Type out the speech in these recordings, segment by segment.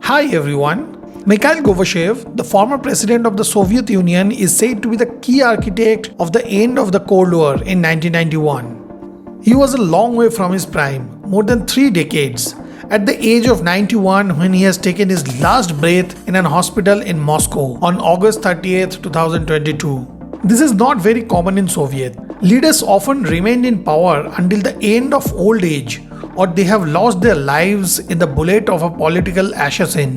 Hi everyone. Mikhail Gorbachev, the former president of the Soviet Union, is said to be the key architect of the end of the Cold War in 1991. He was a long way from his prime, more than 3 decades, at the age of 91 when he has taken his last breath in an hospital in Moscow on August 30th, 2022. This is not very common in Soviet. Leaders often remained in power until the end of old age, or they have lost their lives in the bullet of a political assassin.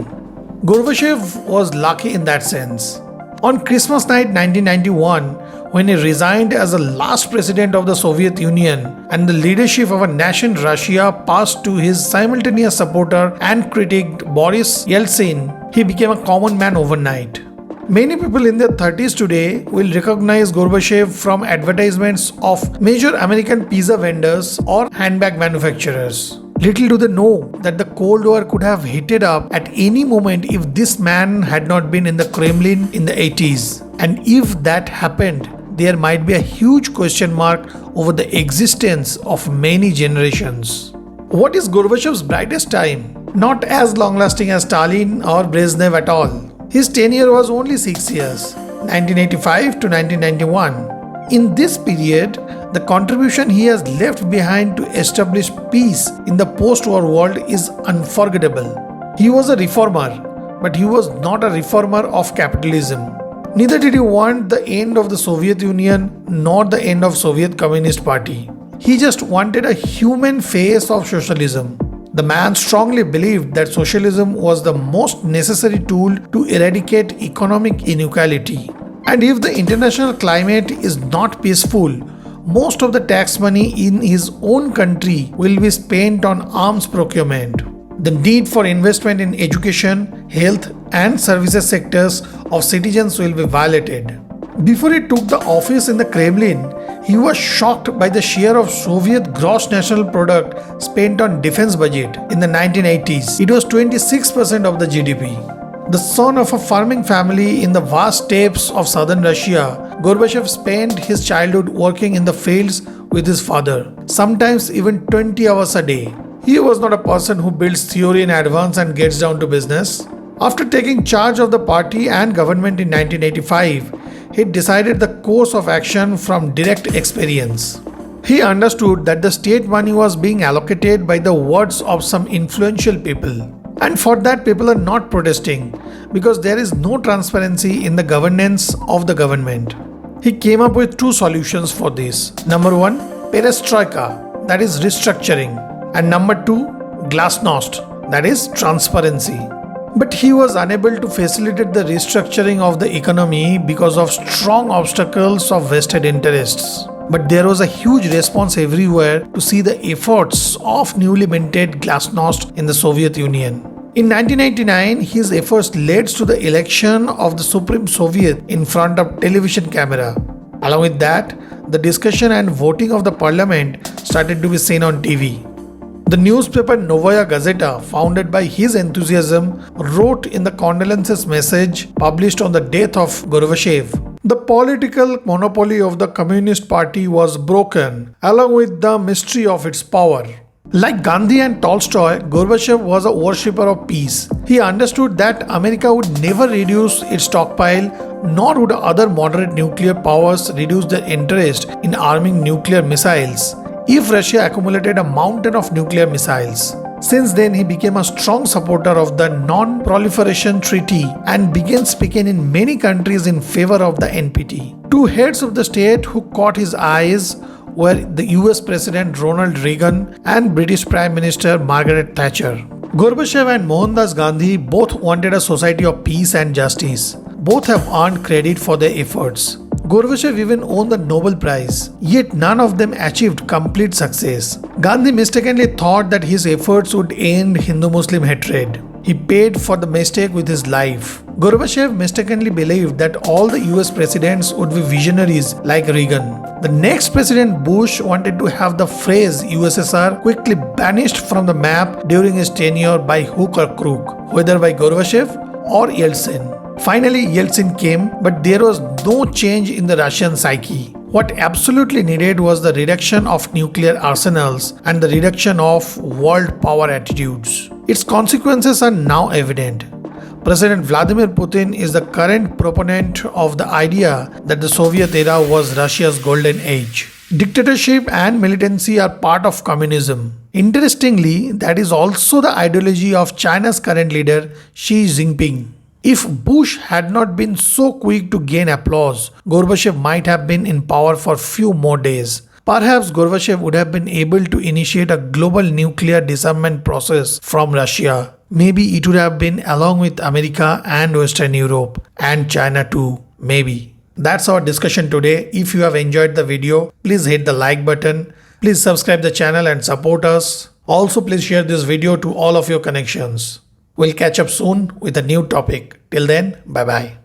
Gorbachev was lucky in that sense. On Christmas night 1991, when he resigned as the last president of the Soviet Union and the leadership of a nation Russia passed to his simultaneous supporter and critic Boris Yeltsin, he became a common man overnight. Many people in their 30s today will recognize Gorbachev from advertisements of major American pizza vendors or handbag manufacturers. Little do they know that the Cold War could have heated up at any moment if this man had not been in the Kremlin in the 80s. And if that happened, there might be a huge question mark over the existence of many generations. What is Gorbachev's brightest time? Not as long-lasting as Stalin or Brezhnev at all. His tenure was only 6 years, 1985 to 1991. In this period, the contribution he has left behind to establish peace in the post-war world is unforgettable. He was a reformer, but he was not a reformer of capitalism. Neither did he want the end of the Soviet Union nor the end of Soviet Communist Party. He just wanted a human face of socialism. The man strongly believed that socialism was the most necessary tool to eradicate economic inequality. And if the international climate is not peaceful, most of the tax money in his own country will be spent on arms procurement. The need for investment in education, health, and services sectors of citizens will be violated. Before he took the office in the Kremlin, he was shocked by the share of Soviet gross national product spent on defense budget in the 1980s. It was 26% of the GDP. The son of a farming family in the vast steppes of southern Russia, Gorbachev spent his childhood working in the fields with his father, sometimes even 20 hours a day. He was not a person who builds theory in advance and gets down to business. After taking charge of the party and government in 1985, he decided the course of action from direct experience. He understood that the state money was being allocated by the words of some influential people. And for that, people are not protesting because there is no transparency in the governance of the government. He came up with 2 solutions for this. Number 1, perestroika, that is restructuring. And number 2, glasnost, that is transparency. But he was unable to facilitate the restructuring of the economy because of strong obstacles of vested interests. But there was a huge response everywhere to see the efforts of newly minted glasnost in the Soviet Union. In 1999, his efforts led to the election of the Supreme Soviet in front of television camera. Along with that, the discussion and voting of the parliament started to be seen on TV. The newspaper Novaya Gazeta, founded by his enthusiasm, wrote in the condolences message published on the death of Gorbachev, "The political monopoly of the Communist Party was broken, along with the mystery of its power." Like Gandhi and Tolstoy, Gorbachev was a worshipper of peace. He understood that America would never reduce its stockpile, nor would other moderate nuclear powers reduce their interest in arming nuclear missiles if Russia accumulated a mountain of nuclear missiles. Since then, he became a strong supporter of the Non-Proliferation Treaty and began speaking in many countries in favor of the NPT. 2 heads of the state who caught his eyes were the US President Ronald Reagan and British Prime Minister Margaret Thatcher. Gorbachev and Mohandas Gandhi both wanted a society of peace and justice. Both have earned credit for their efforts. Gorbachev even won the Nobel Prize, yet none of them achieved complete success. Gandhi mistakenly thought that his efforts would end Hindu-Muslim hatred. He paid for the mistake with his life. Gorbachev mistakenly believed that all the US presidents would be visionaries like Reagan. The next President Bush wanted to have the phrase USSR quickly banished from the map during his tenure by hook or crook, whether by Gorbachev or Yeltsin. Finally, Yeltsin came, but there was no change in the Russian psyche. What absolutely needed was the reduction of nuclear arsenals and the reduction of world power attitudes. Its consequences are now evident. President Vladimir Putin is the current proponent of the idea that the Soviet era was Russia's golden age. Dictatorship and militancy are part of communism. Interestingly, that is also the ideology of China's current leader Xi Jinping. If Bush had not been so quick to gain applause, Gorbachev might have been in power for few more days. Perhaps Gorbachev would have been able to initiate a global nuclear disarmament process from Russia. Maybe it would have been along with America and Western Europe and China too. Maybe. That's our discussion today. If you have enjoyed the video, please hit the like button. Please subscribe the channel and support us. Also, please share this video to all of your connections. We'll catch up soon with a new topic. Till then, bye bye.